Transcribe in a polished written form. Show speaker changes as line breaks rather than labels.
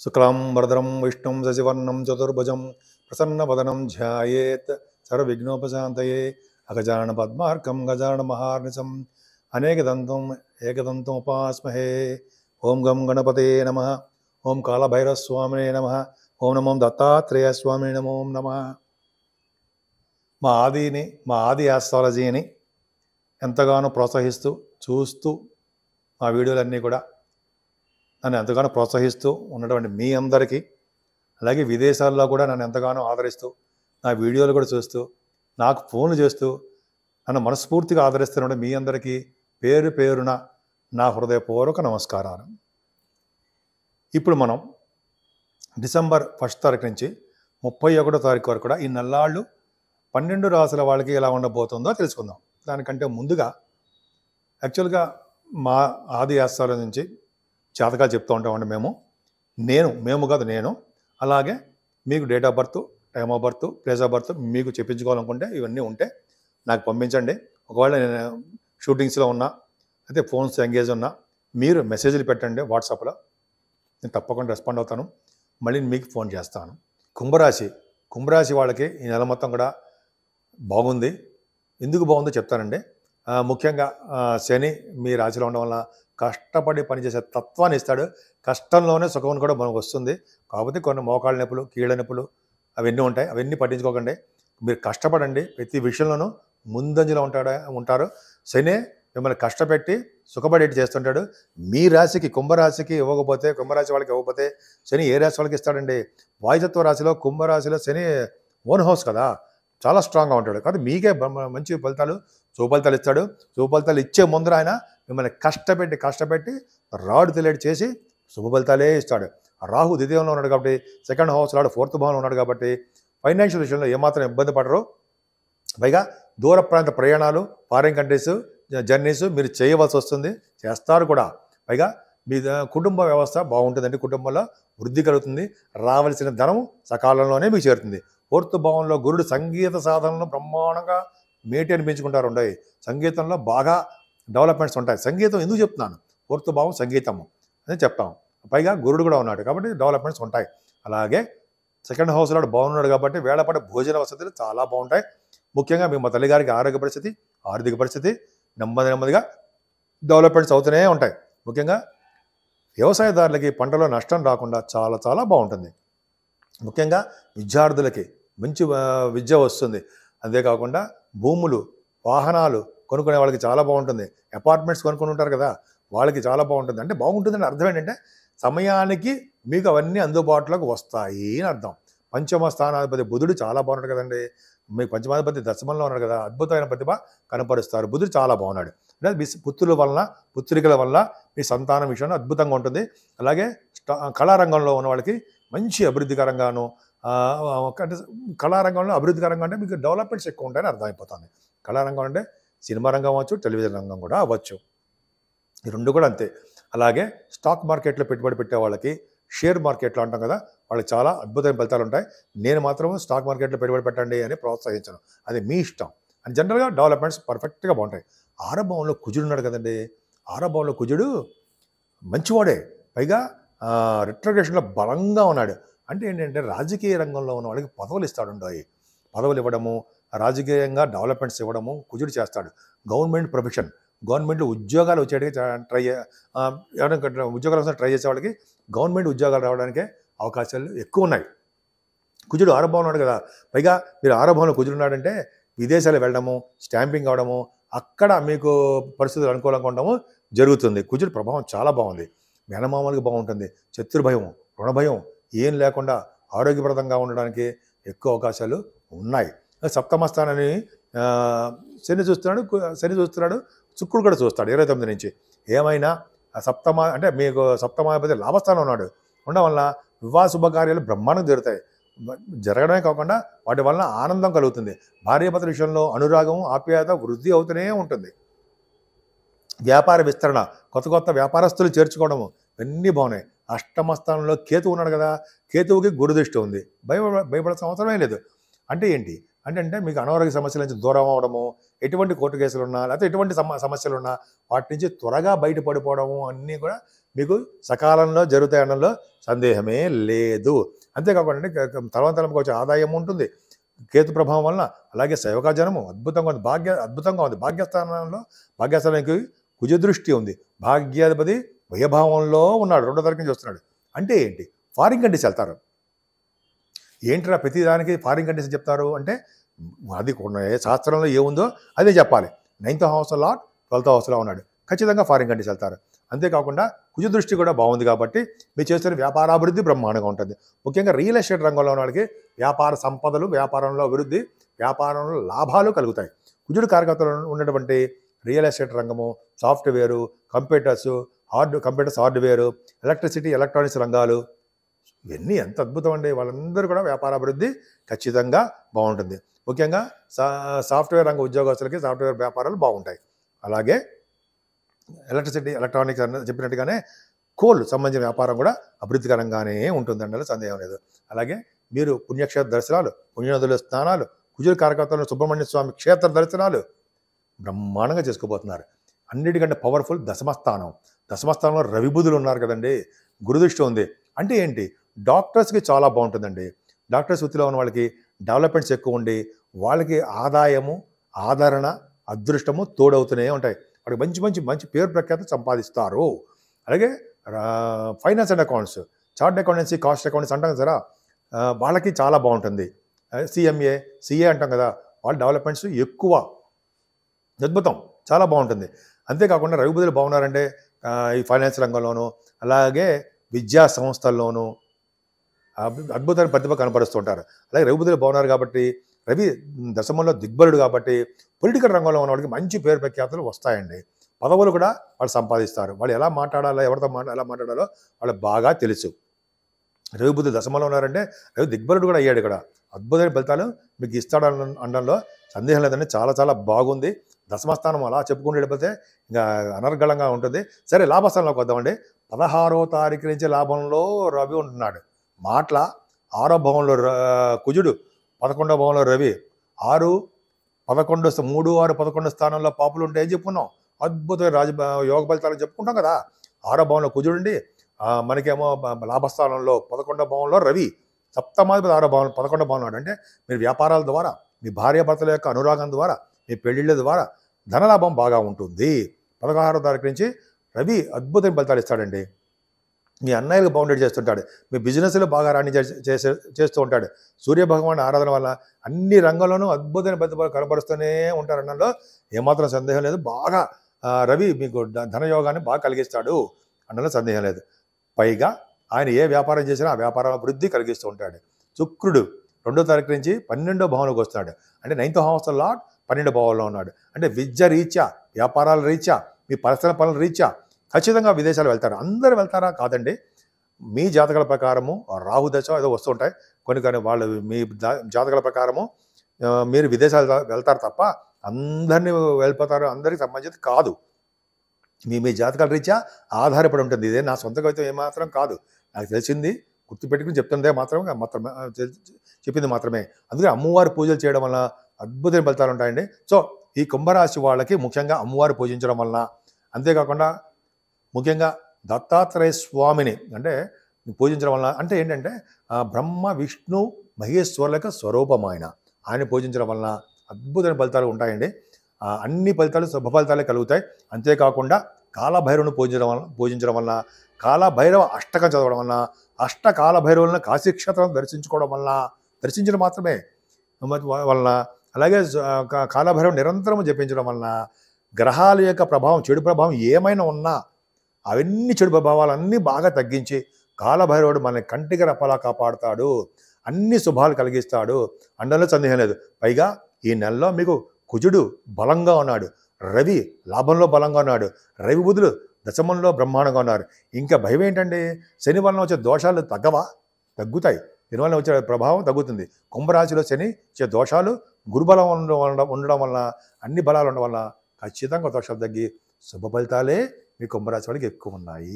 శుక్లాం వరదరం విష్ణుం శశివర్ణం చతుర్భుజం ప్రసన్నవదనం ధ్యాయేత్ సర్వవిఘ్నోపశాంతయే అగజానన పద్మార్కం గజానన మహార్నిశం అనేకదంతం ఏకదంతం ఉపాస్మహే. ఓం గం గణపతే నమః. ఓం కాళభైరవస్వామినే నమః. ఓం నమో దత్తాత్రేయ స్వామినే నమో నమః. మా ఆది ఆస్ట్రాలజీని ఎంతగానో ప్రోత్సహిస్తూ చూస్తూ మా వీడియోలన్నీ కూడా నన్ను ఎంతగానో ప్రోత్సహిస్తూ ఉన్నటువంటి మీ అందరికీ, అలాగే విదేశాల్లో కూడా నన్ను ఎంతగానో ఆదరిస్తూ నా వీడియోలు కూడా చూస్తూ నాకు ఫోన్లు చేస్తూ నన్ను మనస్ఫూర్తిగా ఆదరిస్తున్న మీ అందరికీ పేరు పేరున నా హృదయపూర్వక నమస్కారాలు. ఇప్పుడు మనం డిసెంబర్ 1 తారీఖు నుంచి 31వ తారీఖు వరకు కూడా ఈ నెల్లాళ్ళు 12 రాసుల వాళ్ళకి ఎలా ఉండబోతుందో తెలుసుకుందాం. దానికంటే ముందుగా యాక్చువల్గా మా ఆది ఆస్ట్రాలజీ నుంచి జాతకాలు చెప్తూ ఉంటామండి నేను అలాగే మీకు date of birth, time of birth, place of birth మీకు చెప్పించుకోవాలనుకుంటే ఇవన్నీ ఉంటే నాకు పంపించండి. ఒకవేళ నేను షూటింగ్స్లో ఉన్నా అయితే ఫోన్స్ ఎంగేజ్ ఉన్నా మీరు మెసేజ్లు పెట్టండి వాట్సాప్లో, నేను తప్పకుండా రెస్పాండ్ అవుతాను. మళ్ళీ మీకు ఫోన్ చేస్తాను. కుంభరాశి వాళ్ళకి ఈ నెల మొత్తం కూడా బాగుంది. ఎందుకు బాగుందో చెప్తానండి. ముఖ్యంగా శని మీ రాశిలో ఉండడం వల్ల కష్టపడి పనిచేసే తత్వాన్ని ఇస్తాడు. కష్టంలోనే సుఖం కూడా మనకు వస్తుంది. కాకపోతే కొన్ని మోకాళ్ళ నొప్పులు, కీళ్ళ నొప్పులు అవన్నీ ఉంటాయి. అవన్నీ పట్టించుకోకండి. మీరు కష్టపడండి. ప్రతి విషయంలోనూ ముందంజలో ఉంటారు. శని మిమ్మల్ని కష్టపెట్టి సుఖపడేటి చేస్తుంటాడు. మీ రాశికి కుంభరాశికి ఇవ్వకపోతే, కుంభరాశి వాళ్ళకి ఇవ్వకపోతే శని ఏ రాశి వాళ్ళకి ఇస్తాడండి? వాయుతత్వ రాశిలో కుంభరాశిలో శని ఓన్ హౌస్ కదా, చాలా స్ట్రాంగ్గా ఉంటాడు. కాబట్టి మీకే మంచి సుఫలితాలు ఇస్తాడు. సుఫలితాలు ఇచ్చే ముందర ఆయన మిమ్మల్ని కష్టపెట్టి రాడు తెలియడు చేసి శుభఫలితాలే ఇస్తాడు. రాహు ద్వితీయంలో ఉన్నాడు కాబట్టి, సెకండ్ హౌస్ రాడు 4th భావంలో ఉన్నాడు కాబట్టి ఫైనాన్షియల్ విషయంలో ఏమాత్రం ఇబ్బంది పడరు. పైగా దూర ప్రాంత ప్రయాణాలు, ఫారిన్ కంట్రీస్ జర్నీస్ మీరు చేయవలసి వస్తుంది, చేస్తారు కూడా. పైగా మీ కుటుంబ వ్యవస్థ బాగుంటుందండి. కుటుంబంలో వృద్ధి కలుగుతుంది. రావలసిన ధనం సకాలంలోనే మీకు చేరుతుంది. 4th భావంలో గురుడు సంగీత సాధనలో బ్రహ్మాండంగా మేటి అనిపించుకుంటారు. ఉంటాయి సంగీతంలో బాగా డెవలప్మెంట్స్ ఉంటాయి. సంగీతం ఎందుకు చెప్తున్నాను? 4th భావం సంగీతము అని చెప్తాం. పైగా గురుడు కూడా ఉన్నాడు కాబట్టి డెవలప్మెంట్స్ ఉంటాయి. అలాగే సెకండ్ హౌస్లో బాగున్నాడు కాబట్టి వేళపాటి భోజన వసతులు చాలా బాగుంటాయి. ముఖ్యంగా మీ తల్లిగారికి ఆరోగ్య పరిస్థితి, ఆర్థిక పరిస్థితి నెమ్మదిగా డెవలప్మెంట్స్ అవుతూనే ఉంటాయి. ముఖ్యంగా వ్యవసాయదారులకి పంటలో నష్టం రాకుండా చాలా బాగుంటుంది. ముఖ్యంగా విద్యార్థులకి మంచి విద్య వస్తుంది. అంతేకాకుండా భూములు, వాహనాలు కొనుక్కునే వాళ్ళకి చాలా బాగుంటుంది. అపార్ట్మెంట్స్ కొనుక్కొని ఉంటారు కదా, వాళ్ళకి చాలా బాగుంటుంది. అంటే బాగుంటుందని అర్థం ఏంటంటే సమయానికి మీకు అవన్నీ అందుబాటులోకి వస్తాయి అని అర్థం. పంచమ స్థానాధిపతి బుధుడు చాలా బాగున్నాడు కదండి. మీ పంచమాధిపతి దశమంలో ఉన్నాడు కదా, అద్భుతమైన ప్రతిభ కనపరుస్తారు. బుధుడు చాలా బాగున్నాడు. అంటే మీ పుత్రికల వల్ల మీ సంతానం విషయంలో అద్భుతంగా ఉంటుంది. అలాగే కళారంగంలో ఉన్న వాళ్ళకి మంచి అభివృద్ధికరంగాను, అంటే కళారంగంలో అభివృద్ధికరంగా అంటే మీకు డెవలప్మెంట్స్ ఎక్కువ ఉంటాయని అర్థమైపోతుంది. కళారంగం అంటే సినిమా రంగం అవ్వచ్చు, టెలివిజన్ రంగం కూడా అవ్వచ్చు. ఈ రెండు కూడా అంతే. అలాగే స్టాక్ మార్కెట్లో పెట్టుబడి పెట్టే వాళ్ళకి, షేర్ మార్కెట్లో అంటాం కదా, వాళ్ళకి చాలా అద్భుతమైన ఫలితాలు ఉంటాయి. నేను మాత్రం స్టాక్ మార్కెట్లో పెట్టుబడి పెట్టండి అని ప్రోత్సహించను, అది మీ ఇష్టం. అని జనరల్గా డెవలప్మెంట్స్ పర్ఫెక్ట్గా బాగుంటాయి. ఆరభావంలో కుజుడు ఉన్నాడు కదండి. ఆరభావంలో కుజుడు మంచివాడే, పైగా రిట్రోగ్రేషన్లో బలంగా ఉన్నాడు. అంటే ఏంటంటే రాజకీయ రంగంలో ఉన్న వాళ్ళకి పదవులు ఇస్తాడు. పదవులు ఇవ్వడము, రాజకీయంగా డెవలప్మెంట్స్ ఇవ్వడము కుజుడు చేస్తాడు. గవర్నమెంట్లో ఉద్యోగాలు వచ్చేటికి ఉద్యోగాల కోసం ట్రై చేసే వాళ్ళకి గవర్నమెంట్ ఉద్యోగాలు రావడానికే అవకాశాలు ఎక్కువ ఉన్నాయి. కుజుడు ఆరభావంలో ఉన్నాడు కదా, పైగా మీరు ఆరభావంలో కుజుడు ఉన్నాడంటే విదేశాలు వెళ్ళడము, స్టాంపింగ్ అవడము, అక్కడ మీకు పరిస్థితులు అనుకూలంగా ఉండడము జరుగుతుంది. కుజుడు ప్రభావం చాలా బాగుంది. మేనమామలకు బాగుంటుంది. శత్రుభయం, రుణభయం ఏం లేకుండా ఆరోగ్యప్రదంగా ఉండడానికి ఎక్కువ అవకాశాలు ఉన్నాయి. సప్తమ స్థానాన్ని శని చూస్తున్నాడు, శుక్రుడు కూడా చూస్తాడు 29 నుంచి. ఏమైనా అంటే మీకు సప్తమాధిపతి లాభస్థానం ఉన్నాడు. ఉండడం వల్ల వివాహ శుభకార్యాలు బ్రహ్మాండంగా జరగడమే కాకుండా వాటి వలన ఆనందం కలుగుతుంది. భార్యాభర్తల విషయంలో అనురాగం, ఆప్యాయత వృద్ధి అవుతూనే ఉంటుంది. వ్యాపార విస్తరణ, కొత్త వ్యాపారస్తులు చేర్చుకోవడము ఇవన్నీ బాగున్నాయి. అష్టమ స్థానంలో కేతువు ఉన్నాడు కదా, కేతువుకి గురుదృష్టి ఉంది. భయపడాల్సిన అవసరమే లేదు. అంటే ఏంటి అంటే మీకు అనారోగ్య సమస్యల నుంచి దూరం అవడము, ఎటువంటి కోర్టు కేసులున్నా లేకపోతే ఎటువంటి సమస్యలున్నా వాటి నుంచి త్వరగా బయటపడిపోవడము అన్నీ కూడా మీకు సకాలంలో జరుగుతాయి అనడంలో సందేహమే లేదు. అంతేకాకుండా తలవంతలకు వచ్చే ఆదాయం ఉంటుంది కేతు ప్రభావం వలన. అలాగే సేవకాజనము అద్భుతంగా ఉంది, అద్భుతంగా ఉంది. భాగ్యస్థానానికి కుజదృష్టి ఉంది. భాగ్యాధిపతి వ్యయభావంలో ఉన్నాడు, 2వ తారీఖు నుంచి వస్తున్నాడు. అంటే ఏంటి? ఫారిన్ కంట్రీస్ వెళ్తారు. ఏంట్రా ప్రతిదానికి ఫారిన్ కంట్రీస్ చెప్తారు అంటే అది శాస్త్రంలో ఏముందో అదే చెప్పాలి. 9th హౌస్లో లార్డ్ 12th హౌస్లో ఉన్నాడు, ఖచ్చితంగా ఫారిన్ కంట్రీస్ వెళ్తారు. అంతేకాకుండా కుజ దృష్టి కూడా బాగుంది కాబట్టి మీరు చేస్తున్న వ్యాపారాభివృద్ధి బ్రహ్మాండంగా ఉంటుంది. ముఖ్యంగా రియల్ ఎస్టేట్ రంగంలో ఉన్న వాళ్ళకి వ్యాపార సంపదలు, వ్యాపారంలో అభివృద్ధి, వ్యాపారంలో లాభాలు కలుగుతాయి. కుజుడు కారకత్వంలో ఉన్నటువంటి రియల్ ఎస్టేట్ రంగము, software, computers, hardware, electricity, electronics రంగాలు ఇవన్నీ ఎంత అద్భుతం అండి. వాళ్ళందరూ కూడా వ్యాపారాభివృద్ధి ఖచ్చితంగా బాగుంటుంది. ముఖ్యంగా సాఫ్ట్వేర్ రంగ ఉద్యోగస్తులకి సాఫ్ట్వేర్ వ్యాపారాలు బాగుంటాయి. అలాగే ఎలక్ట్రిసిటీ, ఎలక్ట్రానిక్స్ చెప్పినట్టుగానే కోల్ సంబంధించిన వ్యాపారం కూడా అభివృద్ధికరంగానే ఉంటుందండి, సందేహం లేదు. అలాగే మీరు పుణ్యక్షేత్ర దర్శనాలు, పుణ్యనదుల స్నానాలు, కుజుల కారకత్వంలో సుబ్రహ్మణ్య స్వామి క్షేత్ర దర్శనాలు బ్రహ్మాండంగా చేసుకోబోతున్నారు. అన్నిటికంటే పవర్ఫుల్ దశమస్థానం. దశమస్థానంలో రవి బుధులు ఉన్నారు కదండి, గురుదృష్టి ఉంది. అంటే ఏంటి? డాక్టర్స్కి చాలా బాగుంటుందండి. డాక్టర్స్ వృత్తిలో ఉన్న వాళ్ళకి డెవలప్మెంట్స్ ఎక్కువ ఉండి వాళ్ళకి ఆదాయము, ఆదరణ, అదృష్టము తోడవుతూనే ఉంటాయి. వాళ్ళకి మంచి మంచి మంచి పేరు ప్రఖ్యాతి సంపాదిస్తారు. అలాగే finance and accounts, chart accountancy, cost accounts అంటాం కదా, వాళ్ళకి చాలా బాగుంటుంది. సిఎంఏ, సిఏ అంటాం కదా, వాళ్ళ డెవలప్మెంట్స్ ఎక్కువ, అద్భుతం, చాలా బాగుంటుంది. అంతేకాకుండా రవి బుధులు బాగున్నారంటే ఈ ఫైనాన్స్ రంగంలోనూ అలాగే విద్యా సంస్థల్లోనూ అద్భుతమైన ప్రతిభ కనపరుస్తుంటారు. అలాగే రవి బుధులు బాగున్నారు కాబట్టి, రవి దశమంలో దిగ్బలుడు కాబట్టి పొలిటికల్ రంగంలో ఉన్న వాళ్ళకి మంచి పేరు ప్రఖ్యాతులు వస్తాయండి. పదవులు కూడా వాళ్ళు సంపాదిస్తారు. వాళ్ళు ఎలా మాట్లాడాలో, ఎవరితో ఎలా మాట్లాడాలో వాళ్ళకి బాగా తెలుసు. రవి బుధులు దశమంలో ఉన్నారంటే రవి దిగ్బలుడు కూడా అయ్యాడు. ఇక్కడ అద్భుతమైన ఫలితాలు మీకు ఇస్తాడు అనడంలో సందేహం లేదండి. చాలా చాలా బాగుంది. దశమస్థానం అలా చెప్పుకుంటూ వెళ్ళిపోతే ఇంకా అనర్గళంగా ఉంటుంది. సరే, లాభస్థానంలోకి వద్దామండి. 16వ తారీఖు నుంచి లాభంలో రవి ఉంటున్నాడు. మాటల 6వ భావంలో కుజుడు, 11వ భావంలో రవి, 6, 11, 3, 6, 11 స్థానంలో పాపులు ఉంటాయని చెప్పుకున్నాం. అద్భుతమైన యోగ ఫలితాలు చెప్పుకుంటాం కదా. 6వ భావంలో కుజుడుండి మనకేమో లాభస్థానంలో 11వ భావంలో రవి, సప్తమాధిపతి 6వ భావంలో 11వ భావంలో. అంటే మీరు వ్యాపారాల ద్వారా, మీ భార్యాభర్తల యొక్క అనురాగం ద్వారా, మీ పెళ్లిళ్ళ ద్వారా ధనలాభం బాగా ఉంటుంది. 16వ తారీఖు నుంచి రవి అద్భుతమైన ఫలితాలు ఇస్తాడండి. మీ అన్నయ్యలకు బౌండెడ్ చేస్తుంటాడు. మీ బిజినెస్లో బాగా రాణి చేస్తూ ఉంటాడు. సూర్యభగవాన్ ఆరాధన వల్ల అన్ని రంగంలోనూ అద్భుతమైన ప్రతిభ కనబరుస్తూనే ఉంటారన్నలో ఏమాత్రం సందేహం లేదు. బాగా రవి మీకు ధనయోగాన్ని బాగా కలిగిస్తాడు అన్నలో సందేహం లేదు. పైగా ఆయన ఏ వ్యాపారం చేసినా ఆ వ్యాపారంలో వృద్ధి కలిగిస్తూ ఉంటాడు. శుక్రుడు 2వ తారీఖు నుంచి 12వ భావంలోకి వస్తున్నాడు. అంటే 9th హౌస్ లార్డ్ 12వ భావంలో ఉన్నాడు. అంటే విద్య రీత్యా, వ్యాపారాల రీత్యా, మీ పర్సనల్ పనుల రీత్యా ఖచ్చితంగా విదేశాలు వెళ్తారు. అందరూ వెళ్తారా? కాదండి. మీ జాతకాల ప్రకారము రాహు దశ ఏదో వస్తుంటాయి కొన్ని వాళ్ళు మీ జాతకాల ప్రకారము మీరు విదేశాలు వెళ్తారు తప్ప అందరినీ వెళ్ళిపోతారు, అందరికీ సంబంధించి కాదు. మీ జాతకాల రీత్యా ఆధారపడి ఉంటుంది. ఇదే నా సొంత కవిత్వం ఏమాత్రం కాదు. నాకు తెలిసింది గుర్తుపెట్టుకుని చెప్తుందే చెప్పింది మాత్రమే. అందుకే అమ్మవారి పూజలు చేయడం వల్ల అద్భుతమైన ఫలితాలు ఉంటాయండి. సో ఈ కుంభరాశి వాళ్ళకి ముఖ్యంగా అమ్మవారి పూజించడం వలన, అంతేకాకుండా ముఖ్యంగా దత్తాత్రేయ స్వామిని అంటే పూజించడం వలన, అంటే ఏంటంటే బ్రహ్మ విష్ణు మహేశ్వరులకు స్వరూపమైన ఆయన పూజించడం వలన అద్భుతమైన ఫలితాలు ఉంటాయండి. అన్ని ఫలితాలు శుభ ఫలితాలే కలుగుతాయి. అంతేకాకుండా కాలభైరవుని పూజించడం వలన, కాలభైరవ అష్టకం చదవడం వలన, కాలభైరవులను కాశీక్షేత్రం దర్శించడం మాత్రమే వలన, అలాగే కాలభైరవ నిరంతరం జపించడం వలన గ్రహాల యొక్క ప్రభావం, చెడు ప్రభావం ఏమైనా ఉన్నా అవన్నీ చెడు ప్రభావాలన్నీ బాగా తగ్గించి కాలభైరవుడు మన కంటికి రెప్పలా కాపాడుతాడు, అన్ని శుభాలు కలిగిస్తాడు అనడంలో సందేహం లేదు. పైగా ఈ నెలలో మీకు కుజుడు బలంగా ఉన్నాడు, రవి లాభంలో బలంగా ఉన్నాడు, రవి బుధులు దశమంలో బ్రహ్మాండంగా ఉన్నారు. ఇంకా భయం ఏంటండి? శని వలన వచ్చే దోషాలు తగ్గుతాయి. దీనివల్ల వచ్చే ప్రభావం తగ్గుతుంది. కుంభరాశిలో శని వచ్చే దోషాలు గురుబలం ఉండడం వలన, అన్ని బలాలు ఉండడం వలన ఖచ్చితంగా దోషాలు తగ్గి శుభ ఫలితాలే మీ కుంభరాశి వాళ్ళకి ఎక్కువ ఉన్నాయి.